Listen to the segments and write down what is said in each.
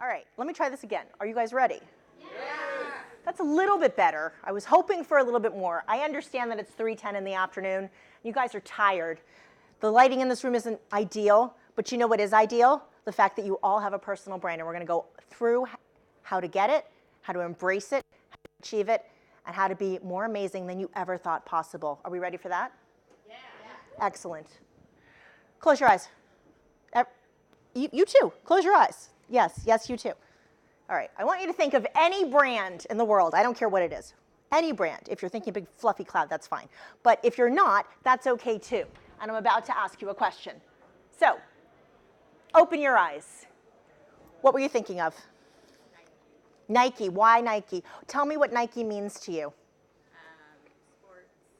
All right, let me try this again. Are you guys ready? Yeah. That's a little bit better. I was hoping for a little bit more. I understand that it's 3:10 in the afternoon. You guys are tired. The lighting in this room isn't ideal, but you know what is ideal? The fact that you all have a personal brand, and we're going to go through how to get it, how to embrace it, how to achieve it, and how to be more amazing than you ever thought possible. Are we ready for that? Yeah. Excellent. Close your eyes. You too. Close your eyes. Yes, you too. All right, I want you to think of any brand in the world. I don't care what it is. Any brand. If you're thinking big fluffy cloud, that's fine. But if you're not, that's okay too. And I'm about to ask you a question. So, open your eyes. What were you thinking of? Nike. Why Nike? Tell me what Nike means to you.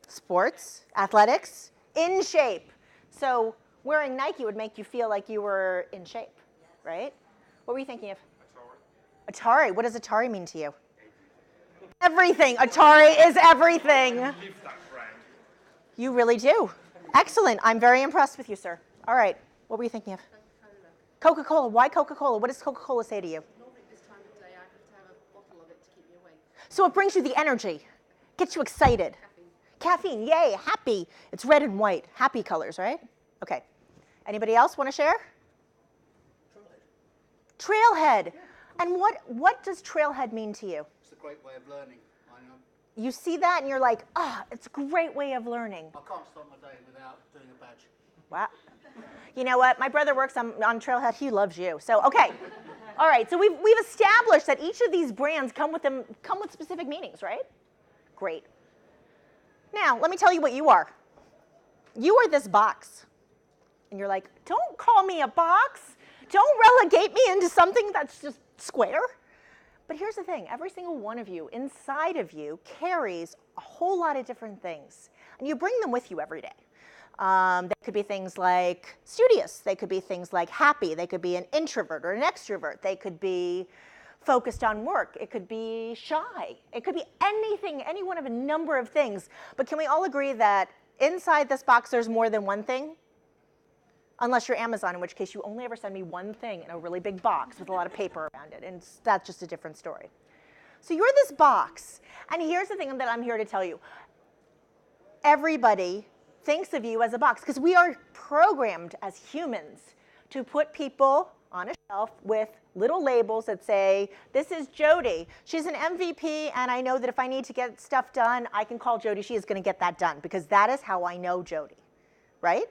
Sports. Athletics. In shape. So wearing Nike would make you feel like you were in shape, right? What were you thinking of? Atari. What does Atari mean to you? Everything. Atari is everything. You really do. Excellent. I'm very impressed with you, sir. All right. What were you thinking of? Coca-Cola. Why Coca-Cola? What does Coca-Cola say to you? Normally this time of day I have to have a bottle of it to keep me awake. So it brings you the energy, gets you excited. Caffeine, yay, happy. It's red and white, happy colors, right? Okay. Anybody else want to share? Trailhead. And what does trailhead mean to you? It's a great way of learning, I know. You see that and you're like, it's a great way of learning. I can't start my day without doing a badge. Wow. You know what? My brother works on Trailhead. He loves you. So, okay. All right. So we've established that each of these brands come with specific meanings, right? Great. Now, let me tell you what you are. You are this box. And you're like, don't call me a box. Don't relegate me into something that's just square. But here's the thing. Every single one of you, inside of you, carries a whole lot of different things. And you bring them with you every day. They could be things like studious. They could be things like happy. They could be an introvert or an extrovert. They could be focused on work. It could be shy. It could be anything, any one of a number of things. But can we all agree that inside this box there's more than one thing? Unless you're Amazon, in which case you only ever send me one thing in a really big box with a lot of paper around it, and that's just a different story. So you're this box, and here's the thing that I'm here to tell you. Everybody thinks of you as a box, because we are programmed as humans to put people on a shelf with little labels that say, this is Jody. She's an MVP, and I know that if I need to get stuff done, I can call Jody. She is going to get that done, because that is how I know Jody, right?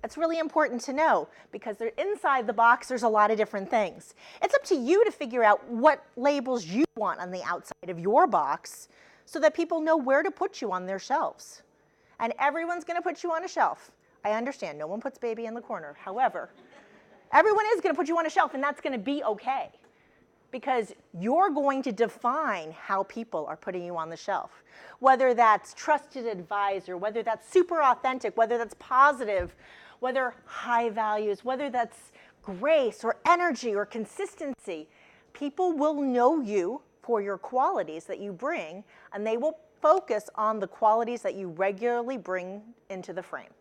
That's really important to know, because inside the box, there's a lot of different things. It's up to you to figure out what labels you want on the outside of your box so that people know where to put you on their shelves. And everyone's going to put you on a shelf. I understand, no one puts baby in the corner. However, everyone is going to put you on a shelf, and that's going to be okay, because you're going to define how people are putting you on the shelf. Whether that's trusted advisor, whether that's super authentic, whether that's positive, whether high values, whether that's grace or energy or consistency, people will know you for your qualities that you bring, and they will focus on the qualities that you regularly bring into the frame.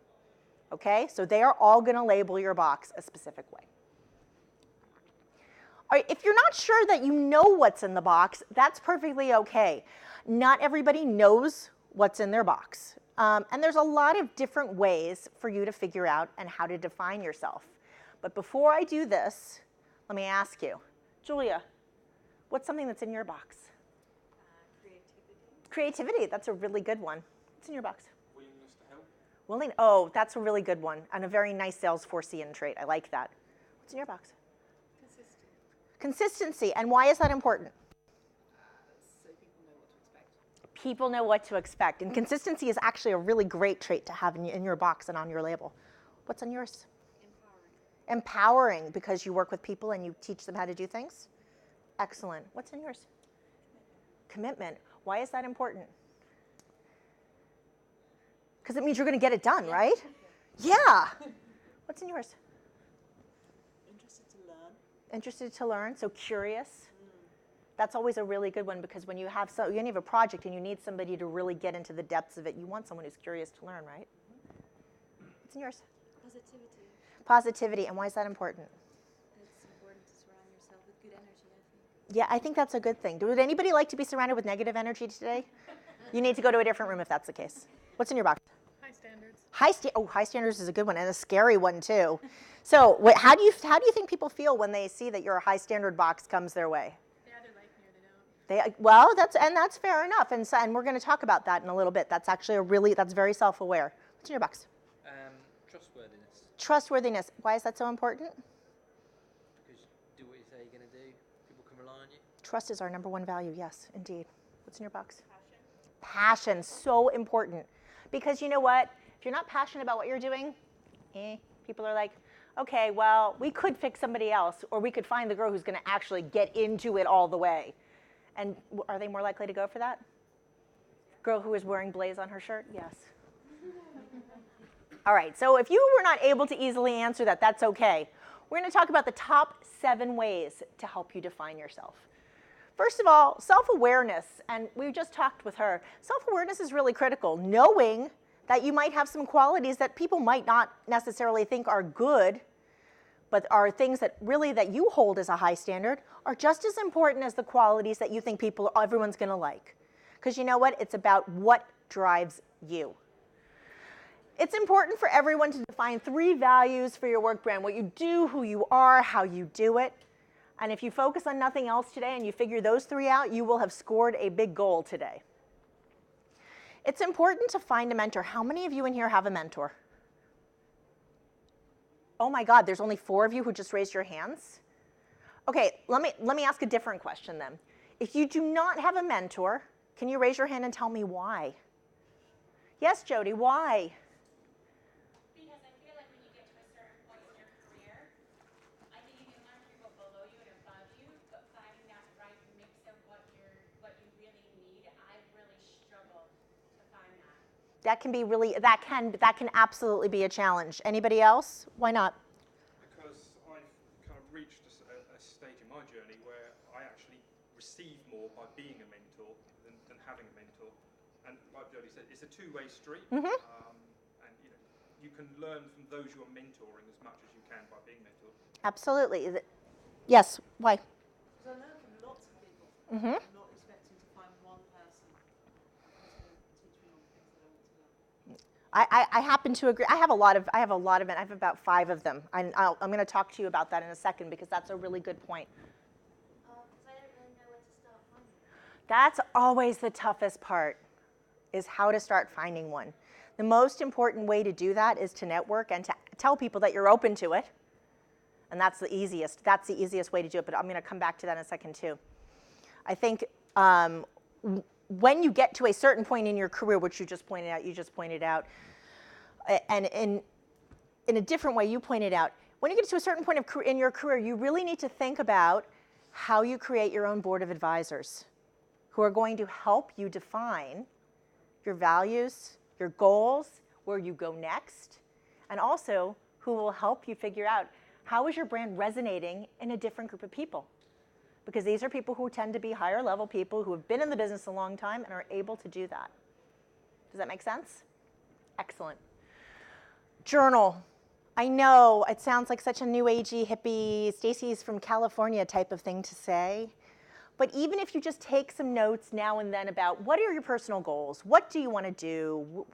Okay? So they are all going to label your box a specific way. All right, if you're not sure that you know what's in the box, that's perfectly okay. Not everybody knows what's in their box. And there's a lot of different ways for you to figure out and how to define yourself. But before I do this, let me ask you, Julia, what's something that's in your box? Creativity. Creativity, that's a really good one. What's in your box? Willingness to help. Oh, that's a really good one, and a very nice Salesforce-ian trait. I like that. What's in your box? Consistency, and why is that important? So people know what to expect. People know what to expect, and consistency is actually a really great trait to have in your box and on your label. What's on yours? Empowering, because you work with people and you teach them how to do things? Excellent. What's in yours? Commitment. Why is that important? Because it means you're going to get it done, right? Yeah. What's in yours? Interested to learn, so curious. That's always a really good one, because when you have a project and you need somebody to really get into the depths of it, you want someone who's curious to learn, right? What's in yours? Positivity. Positivity, and why is that important? It's important to surround Yeah, I think that's a good thing. Would anybody like to be surrounded with negative energy today? You need to go to a different room if that's the case. What's in your box? High standards. High standards is a good one, and a scary one too. So how do you think people feel when they see that your high standard box comes their way? They either like me or they don't. Well, that's fair enough, and we're going to talk about that in a little bit. That's actually that's very self-aware. What's in your box? Trustworthiness. Trustworthiness. Why is that so important? Because you do what you say you're going to do. People can rely on you. Trust is our number one value. Yes, indeed. What's in your box? Passion. So important, because you know what? If you're not passionate about what you're doing, people are like, okay, well, we could fix somebody else, or we could find the girl who's going to actually get into it all the way. And are they more likely to go for that? Girl who is wearing blaze on her shirt? Yes. All right, so if you were not able to easily answer that, that's okay. We're going to talk about the top 7 ways to help you define yourself. First of all, self-awareness, and we just talked with her. Self-awareness is really critical. Knowing that you might have some qualities that people might not necessarily think are good, but are things that you hold as a high standard, are just as important as the qualities that you think everyone's going to like. Because you know what? It's about what drives you. It's important for everyone to define 3 values for your work brand: what you do, who you are, how you do it. And if you focus on nothing else today and you figure those 3 out, you will have scored a big goal today. It's important to find a mentor. How many of you in here have a mentor? Oh my God, there's only 4 of you who just raised your hands? Okay, let me ask a different question then. If you do not have a mentor, can you raise your hand and tell me why? Yes, Jody, why? Because I feel like when you get to a certain point in your career, I think you can learn from people below you and above you, but finding that right mix of what you really need, I've really struggled to find that. That can absolutely be a challenge. Anybody else? Why not? Because I've kind of reached a stage in my journey where I actually receive more by being a mentor than having a mentor. And like Jodie said, it's a two-way street. Mm-hmm. And you can learn from those you are mentoring as much as you can by being mentored. Absolutely. Yes, why? Because I know from lots of people, Mm-hmm. I'm not expecting to find one person who's going to teach me all the things that I want to learn. I happen to agree. I have about 5 of them. I'm going to talk to you about that in a second, because that's a really good point. Because I don't really know where to start finding. That's always the toughest part, is how to start finding one. The most important way to do that is to network and to tell people that you're open to it. And that's the easiest way to do it, but I'm going to come back to that in a second too. I think when you get to a certain point in your career, which you just pointed out, and in a different way you pointed out, when you get to a certain point in your career, you really need to think about how you create your own board of advisors who are going to help you define your values, your goals, where you go next, and also who will help you figure out how is your brand resonating in a different group of people. Because these are people who tend to be higher level people who have been in the business a long time and are able to do that. Does that make sense? Excellent. Journal. I know it sounds like such a new agey, hippie, Stacey's from California type of thing to say. But even if you just take some notes now and then about what are your personal goals? What do you want to do?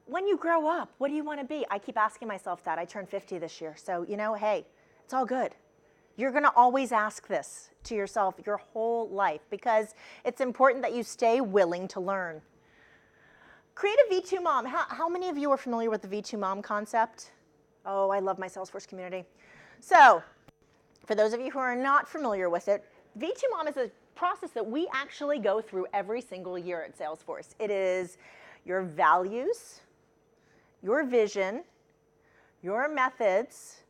When you grow up, what do you want to be? I keep asking myself that. I turned 50 this year. So, hey, it's all good. You're going to always ask this to yourself your whole life, because it's important that you stay willing to learn. Create a V2 mom. How many of you are familiar with the V2 mom concept? Oh, I love my Salesforce community. So, for those of you who are not familiar with it, V2 mom is a process that we actually go through every single year at Salesforce. It is your values, your vision, your methods,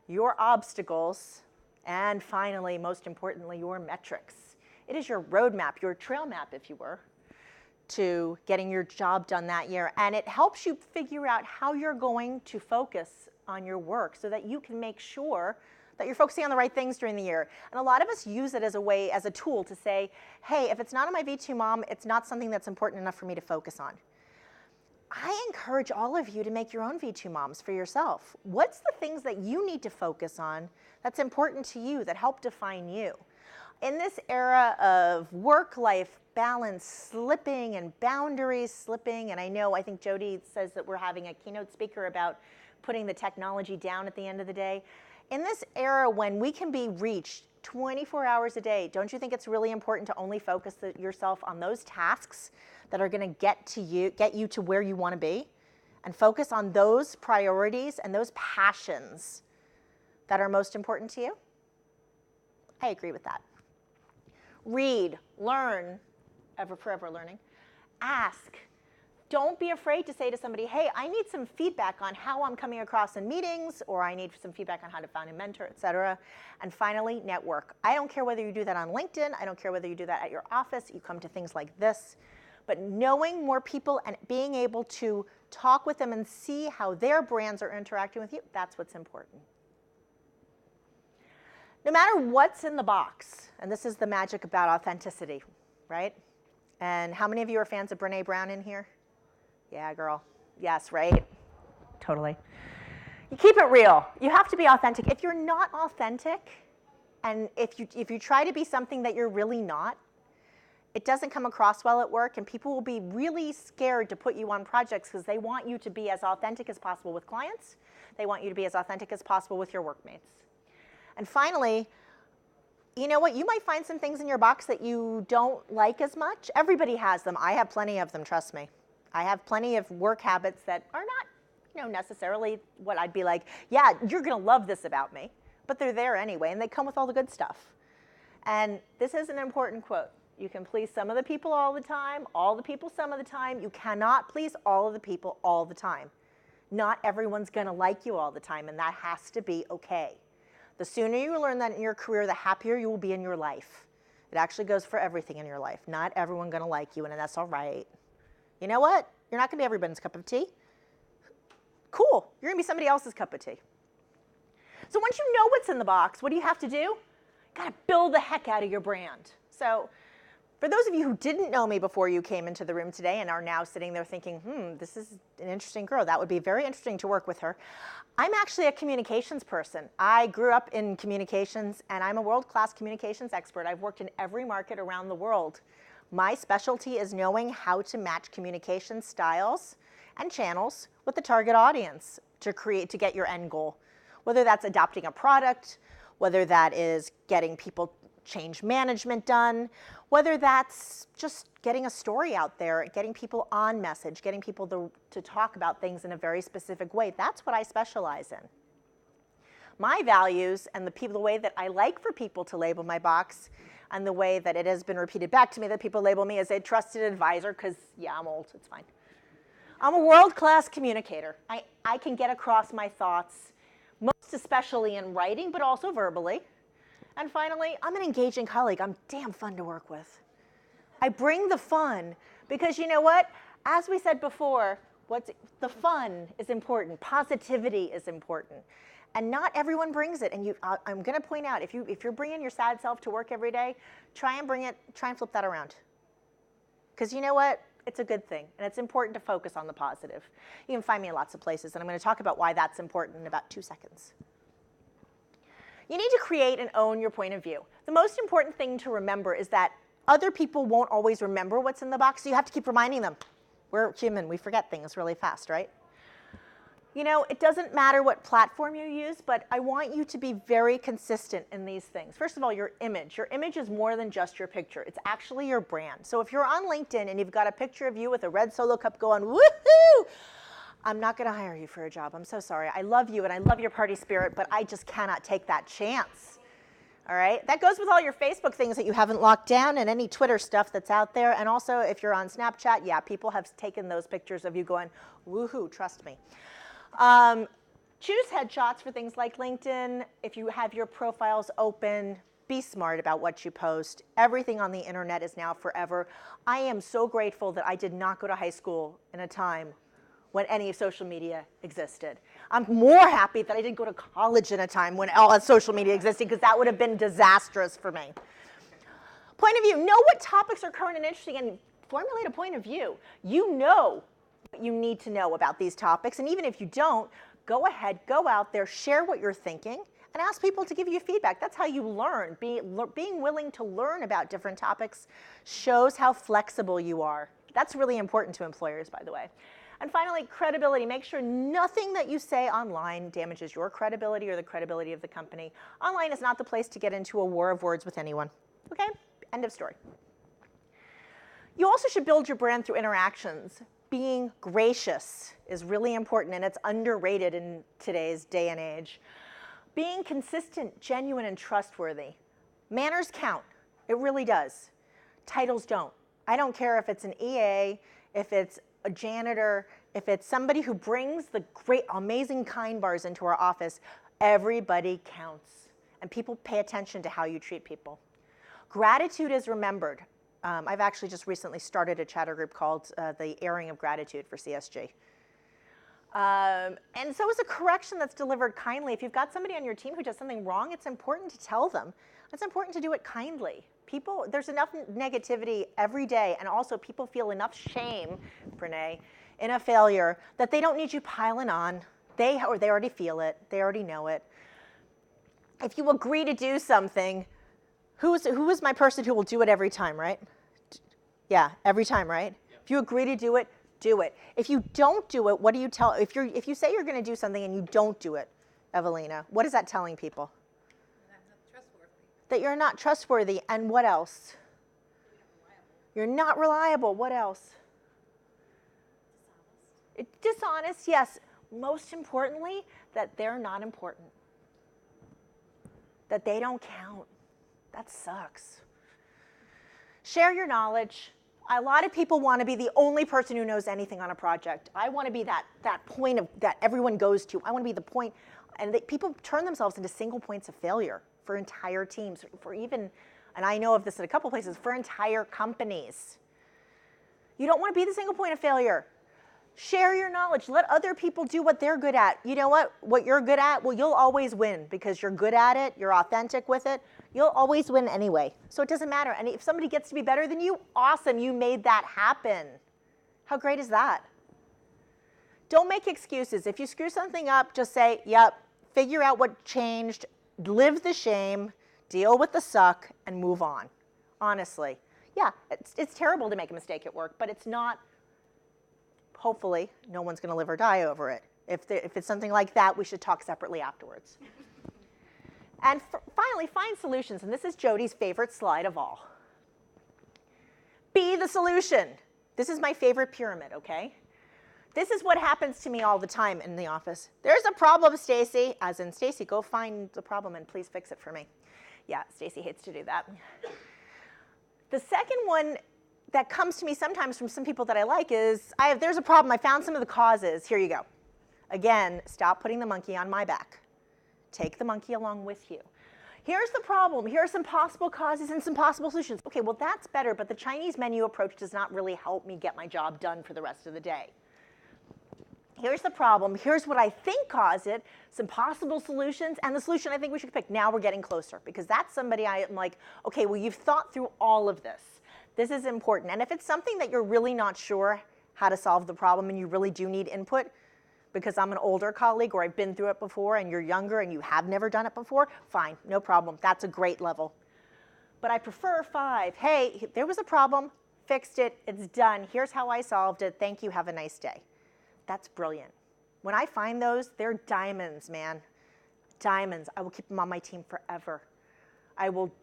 your obstacles, and finally, most importantly, your metrics. It is your roadmap, your trail map, if you were, to getting your job done that year. And it helps you figure out how you're going to focus on your work so that you can make sure that you're focusing on the right things during the year. And a lot of us use it as a tool to say, hey, if it's not on my V2 mom, it's not something that's important enough for me to focus on. I encourage all of you to make your own V2 moms for yourself. What's the things that you need to focus on that's important to you, that help define you? In this era of work-life balance slipping and boundaries slipping, and I think Jody says that we're having a keynote speaker about putting the technology down at the end of the day. In this era when we can be reached 24 hours a day, don't you think it's really important to only focus yourself on those tasks that are going to get you to where you want to be, and focus on those priorities and those passions that are most important to you? I agree with that. Read, learn, forever learning. Ask. Don't be afraid to say to somebody, hey, I need some feedback on how I'm coming across in meetings, or I need some feedback on how to find a mentor, et cetera. And finally, network. I don't care whether you do that on LinkedIn. I don't care whether you do that at your office. You come to things like this. But knowing more people and being able to talk with them and see how their brands are interacting with you, that's what's important. No matter what's in the box, and this is the magic about authenticity, right? And how many of you are fans of Brené Brown in here? Yeah, girl. Yes, right? Totally. You keep it real. You have to be authentic. If you're not authentic, and if you try to be something that you're really not, it doesn't come across well at work, and people will be really scared to put you on projects because they want you to be as authentic as possible with clients. They want you to be as authentic as possible with your workmates. And finally, you know what? You might find some things in your box that you don't like as much. Everybody has them. I have plenty of them, trust me. I have plenty of work habits that are not, necessarily what I'd be like, yeah, you're going to love this about me. But they're there anyway, and they come with all the good stuff. And this is an important quote. You can please some of the people all the time, all the people some of the time. You cannot please all of the people all the time. Not everyone's going to like you all the time, and that has to be okay. The sooner you learn that in your career, the happier you will be in your life. It actually goes for everything in your life. Not everyone's going to like you, and that's all right. You know what? You're not going to be everybody's cup of tea. Cool. You're going to be somebody else's cup of tea. So once you know what's in the box, what do you have to do? You got to build the heck out of your brand. So for those of you who didn't know me before you came into the room today and are now sitting there thinking, this is an interesting girl. That would be very interesting to work with her. I'm actually a communications person. I grew up in communications, and I'm a world-class communications expert. I've worked in every market around the world. My specialty is knowing how to match communication styles and channels with the target audience to get your end goal. Whether that's adopting a product, whether that is getting people change management done, whether that's just getting a story out there, getting people on message, getting people to talk about things in a very specific way. That's what I specialize in. My values and the way that I like for people to label my box, and the way that it has been repeated back to me that people label me as a trusted advisor, because, yeah, I'm old, it's fine. I'm a world-class communicator. I can get across my thoughts, most especially in writing, but also verbally. And finally, I'm an engaging colleague. I'm damn fun to work with. I bring the fun because you know what? As we said before, the fun is important. Positivity is important. And not everyone brings it. And I'm going to point out, if you're bringing your sad self to work every day, try and flip that around. Because you know what? It's a good thing. And it's important to focus on the positive. You can find me in lots of places. And I'm going to talk about why that's important in about 2 seconds. You need to create and own your point of view. The most important thing to remember is that other people won't always remember what's in the box, so you have to keep reminding them. We're human, we forget things really fast, right? It doesn't matter what platform you use, but I want you to be very consistent in these things. First of all, your image. Your image is more than just your picture. It's actually your brand. So if you're on LinkedIn and you've got a picture of you with a red Solo cup going, woohoo! I'm not going to hire you for a job. I'm so sorry. I love you and I love your party spirit, but I just cannot take that chance. All right? That goes with all your Facebook things that you haven't locked down and any Twitter stuff that's out there. And also, if you're on Snapchat, yeah, people have taken those pictures of you going, woohoo, trust me. Choose headshots for things like LinkedIn. If you have your profiles open, be smart about what you post. Everything on the internet is now forever. I am so grateful that I did not go to high school in a time when any social media existed. I'm more happy that I didn't go to college in a time when all social media existed, because that would have been disastrous for me. Point of view. Know what topics are current and interesting and formulate a point of view. You know what you need to know about these topics, and even if you don't, go ahead, go out there, share what you're thinking, and ask people to give you feedback. That's how you learn. Being willing to learn about different topics shows how flexible you are. That's really important to employers, by the way. And finally, credibility. Make sure nothing that you say online damages your credibility or the credibility of the company. Online is not the place to get into a war of words with anyone. Okay? End of story. You also should build your brand through interactions. Being gracious is really important, and it's underrated in today's day and age. Being consistent, genuine, and trustworthy. Manners count. It really does. Titles don't. I don't care if it's an EA, if it's a janitor, if it's somebody who brings the great, amazing kind bars into our office. Everybody counts, and people pay attention to how you treat people. Gratitude is remembered. I've actually just recently started a chatter group called the Airing of Gratitude for CSG. And so is a correction that's delivered kindly. If you've got somebody on your team who does something wrong, it's important to tell them. It's important to do it kindly. There's enough negativity every day, and also people feel enough shame, Brene, in a failure that they don't need you piling on. They already feel it. They already know it. If you agree to do something, who is my person who will do it every time, right? Yeah, every time, right? Yep. If you agree to do it, do it. If you don't do it, what do you tell? If you say you're going to do something and you don't do it, Evelina, what is that telling people? I'm not trustworthy. That you're not trustworthy. And what else? You're not reliable. What else? Dishonest, yes. Most importantly, that they're not important. That they don't count. That sucks. Share your knowledge. A lot of people want to be the only person who knows anything on a project. I want to be that point that everyone goes to. I want to be the point. And people turn themselves into single points of failure for entire teams, for even, and I know of this in a couple places, for entire companies. You don't want to be the single point of failure. Share your knowledge. Let other people do what they're good at. You know what? What you're good at, well, you'll always win because you're good at it. You're authentic with it. You'll always win anyway. So it doesn't matter. And if somebody gets to be better than you, awesome. You made that happen. How great is that? Don't make excuses. If you screw something up, just say, yep, figure out what changed, live the shame, deal with the suck, and move on. Honestly. Yeah, it's terrible to make a mistake at work, but it's not. Hopefully, no one's going to live or die over it. If it's something like that, we should talk separately afterwards. And finally, find solutions. And this is Jody's favorite slide of all. Be the solution. This is my favorite pyramid, okay? This is what happens to me all the time in the office. There's a problem, Stacey. As in, Stacey, go find the problem and please fix it for me. Yeah, Stacey hates to do that. The second one that comes to me sometimes from some people that I like is, there's a problem, I found some of the causes, here you go. Again, stop putting the monkey on my back. Take the monkey along with you. Here's the problem, here are some possible causes and some possible solutions. Okay, well that's better, but the Chinese menu approach does not really help me get my job done for the rest of the day. Here's the problem, here's what I think caused it, some possible solutions, and the solution I think we should pick. Now we're getting closer, because that's somebody I'm like, okay, well you've thought through all of this. This is important. And if it's something that you're really not sure how to solve the problem and you really do need input, because I'm an older colleague or I've been through it before and you're younger and you have never done it before, fine, no problem. That's a great level. But I prefer 5. Hey, there was a problem, fixed it, it's done. Here's how I solved it. Thank you, have a nice day. That's brilliant. When I find those, they're diamonds, man. Diamonds. I will keep them on my team forever. I will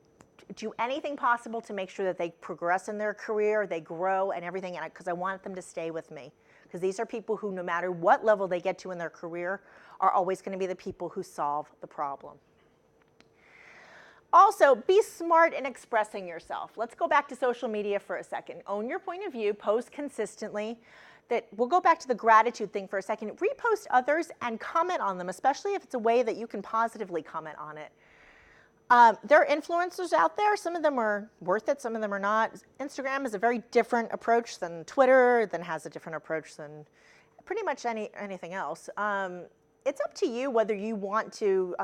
do anything possible to make sure that they progress in their career, they grow and everything, because I want them to stay with me. Because these are people who, no matter what level they get to in their career, are always going to be the people who solve the problem. Also, be smart in expressing yourself. Let's go back to social media for a second. Own your point of view, post consistently. We'll go back to the gratitude thing for a second. Repost others and comment on them, especially if it's a way that you can positively comment on it. There are influencers out there. Some of them are worth it, some of them are not. Instagram is a very different approach than Twitter, then has a different approach than pretty much anything else. It's up to you whether you want to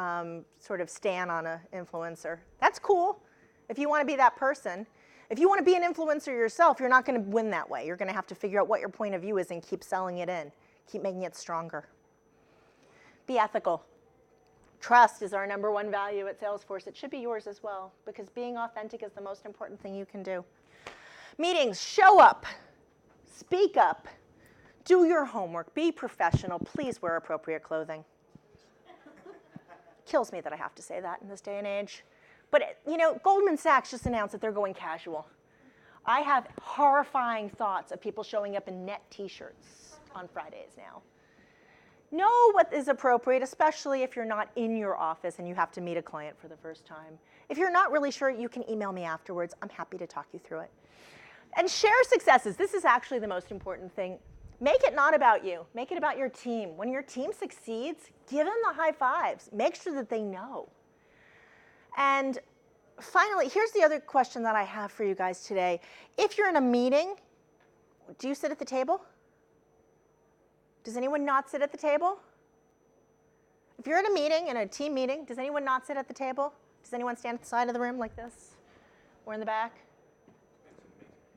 sort of stand on an influencer. That's cool if you want to be that person. If you want to be an influencer yourself, you're not going to win that way. You're going to have to figure out what your point of view is and keep selling it in. Keep making it stronger. Be ethical. Trust is our #1 value at Salesforce. It should be yours as well, because being authentic is the most important thing you can do. Meetings, show up, speak up, do your homework, be professional, please wear appropriate clothing. Kills me that I have to say that in this day and age. But, you know, Goldman Sachs just announced that they're going casual. I have horrifying thoughts of people showing up in net t-shirts on Fridays now. Know what is appropriate, especially if you're not in your office and you have to meet a client for the first time. If you're not really sure, you can email me afterwards. I'm happy to talk you through it. And share successes. This is actually the most important thing. Make it not about you. Make it about your team. When your team succeeds, give them the high fives. Make sure that they know. And finally, here's the other question that I have for you guys today. If you're in a meeting, do you sit at the table? Does anyone not sit at the table? If you're in a meeting, in a team meeting, does anyone not sit at the table? Does anyone stand at the side of the room like this? Or in the back?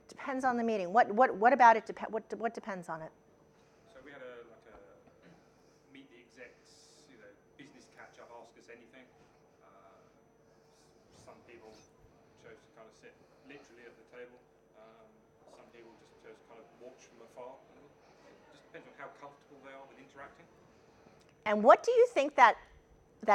Depends on the meeting. What about it? What depends on it? So we had a meet the execs, business catch up, ask us anything. Some people chose to kind of sit literally at the table. Some people just chose to kind of watch from afar. It just depends on how comfortable they are with interacting. And what do you think that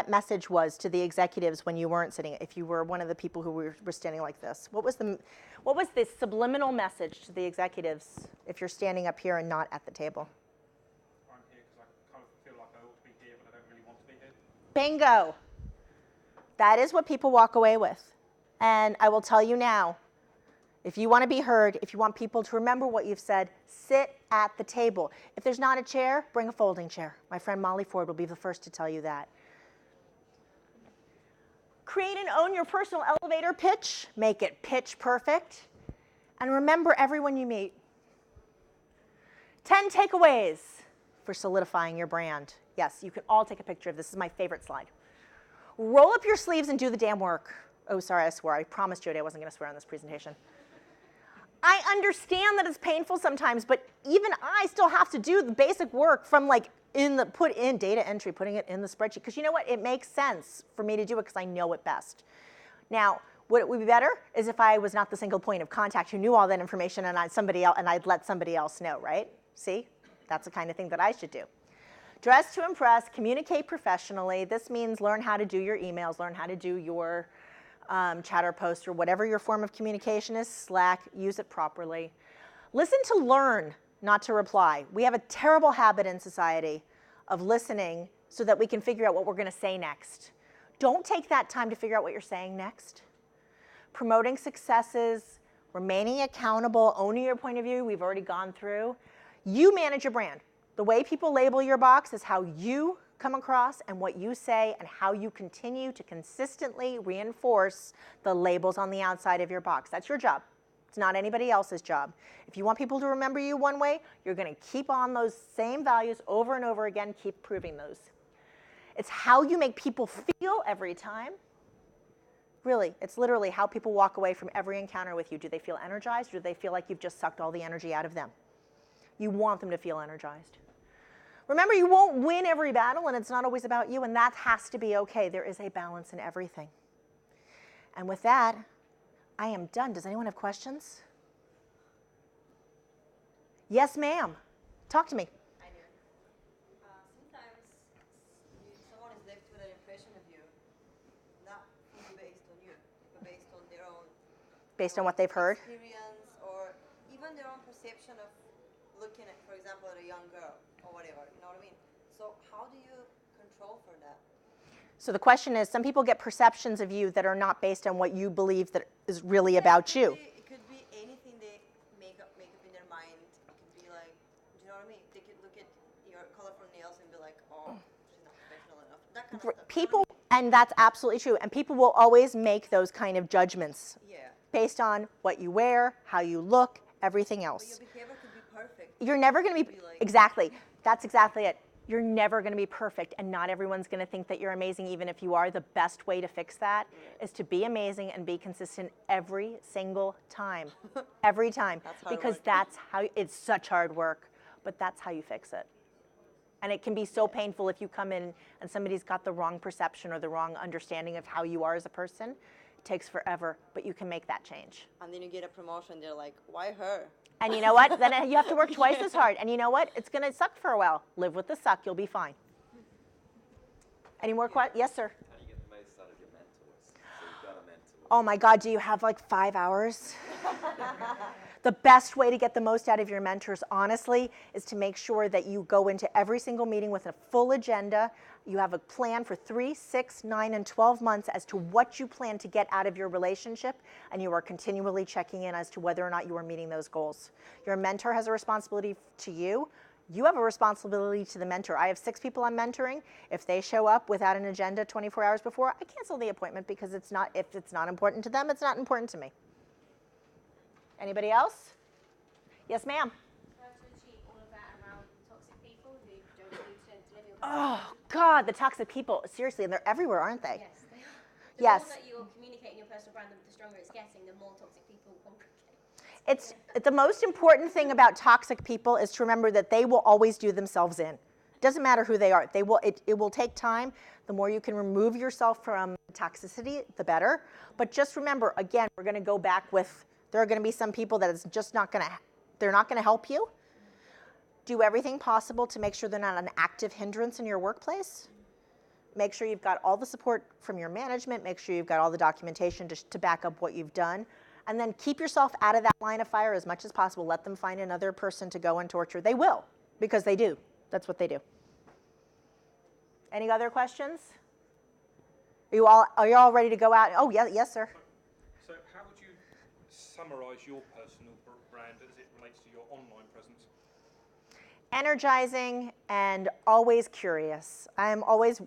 message was to the executives when you weren't sitting, if you were one of the people who were standing like this? What was the subliminal message to the executives if you're standing up here and not at the table? I'm here because I kind of feel like I ought to be here, but I don't really want to be here. Bingo. That is what people walk away with. And I will tell you now, if you want to be heard, if you want people to remember what you've said, sit at the table. If there's not a chair, bring a folding chair. My friend Molly Ford will be the first to tell you that. Create and own your personal elevator pitch. Make it pitch perfect. And remember everyone you meet. 10 takeaways for solidifying your brand. Yes, you can all take a picture of this. This is my favorite slide. Roll up your sleeves and do the damn work. Oh, sorry, I swore. I promised Jody I wasn't going to swear on this presentation. I understand that it's painful sometimes, but even I still have to do the basic work from put in data entry, putting it in the spreadsheet. Because you know what? It makes sense for me to do it because I know it best. Now, what it would be better is if I was not the single point of contact who knew all that information and I'd let somebody else know, right? See? That's the kind of thing that I should do. Dress to impress, communicate professionally. This means learn how to do your emails, learn how to do your chatter post or whatever your form of communication is, Slack, use it properly. Listen to learn, not to reply. We have a terrible habit in society of listening so that we can figure out what we're going to say next. Don't take that time to figure out what you're saying next. Promoting successes, remaining accountable, owning your point of view, we've already gone through. You manage your brand. The way people label your box is how you come across and what you say and how you continue to consistently reinforce the labels on the outside of your box. That's your job. It's not anybody else's job. If you want people to remember you one way, you're going to keep on those same values over and over again, keep proving those. It's how you make people feel every time. Really, it's literally how people walk away from every encounter with you. Do they feel energized, or do they feel like you've just sucked all the energy out of them? You want them to feel energized. Remember, you won't win every battle, and it's not always about you, and that has to be okay. There is a balance in everything. And with that, I am done. Does anyone have questions? Yes, ma'am. Talk to me. I do. Sometimes someone is left with an impression of you, not fully based on you, but based on their own Based on what they've heard? experience, or even their own perception of looking at, for example, at a young girl or whatever. You know what I mean? So how do you control for that? So the question is, some people get perceptions of you that are not based on what you believe that is really about you. It could be anything they make up in their mind. It could be like, do you know what I mean? They could look at your colorful nails and be like, oh, she's not professional enough. That kind of stuff. People, and that's absolutely true, and people will always make those kind of judgments Yeah. based on what you wear, how you look, everything But else. your behavior could be perfect. You're never going to be, Be like- exactly, that's exactly it. You're never going to be perfect, and not everyone's going to think that you're amazing, even if you are. The best way to fix that is to be amazing and be consistent every single time. Every time. That's hard Because work. that's how, it's such hard work, but that's how you fix it. And it can be so painful if you come in and somebody's got the wrong perception or the wrong understanding of how you are as a person. It takes forever, but you can make that change. And then you get a promotion, they're like, why her? And you know what? Then you have to work twice as hard. And you know what? It's going to suck for a while. Live with the suck. You'll be fine. Any more questions? Yes, sir. How do you get the most out of your mentors? So you've got a mentor. Oh my God, do you have like 5 hours? The best way to get the most out of your mentors, honestly, is to make sure that you go into every single meeting with a full agenda. You have a plan for 3, 6, 9, and 12 months as to what you plan to get out of your relationship, and you are continually checking in as to whether or not you are meeting those goals. Your mentor has a responsibility to you. You have a responsibility to the mentor. I have 6 people I'm mentoring. If they show up without an agenda 24 hours before, I cancel the appointment because if it's not important to them, it's not important to me. Anybody else? Yes, ma'am. How to achieve all of that around toxic people who don't need to live your Oh, God, the toxic people. Seriously, and they're everywhere, aren't they? Yes, they are. Yes. The more that you're communicating your personal brand, the stronger it's getting, the more toxic people congregate. It's the most important thing about toxic people is to remember that they will always do themselves in. It doesn't matter who they are. It will take time. The more you can remove yourself from toxicity, the better. But just remember, again, we're going to go back with, there are going to be some people that it's just not going to, they're not going to help you. Do everything possible to make sure they're not an active hindrance in your workplace. Make sure you've got all the support from your management. Make sure you've got all the documentation to back up what you've done. And then keep yourself out of that line of fire as much as possible. Let them find another person to go and torture. They will, because they do. That's what they do. Any other questions? Are you all ready to go out? Oh, yes, sir. So how would you summarize your personal brand as it relates to your online presence? Energizing and always curious. I'm always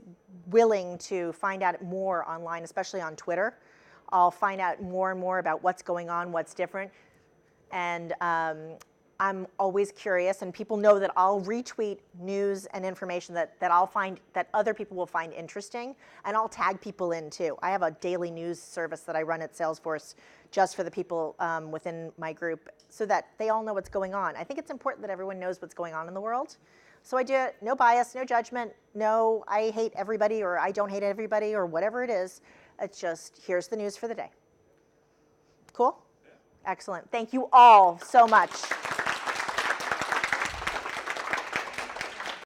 willing to find out more online, especially on Twitter. I'll find out more and more about what's going on, what's different. And I'm always curious, and people know that I'll retweet news and information that I'll find, that other people will find interesting, and I'll tag people in too. I have a daily news service that I run at Salesforce just for the people within my group so that they all know what's going on. I think it's important that everyone knows what's going on in the world. So I do it, no bias, no judgment, no I hate everybody or I don't hate everybody or whatever it is. It's just, here's the news for the day. Cool? Yeah. Excellent. Thank you all so much.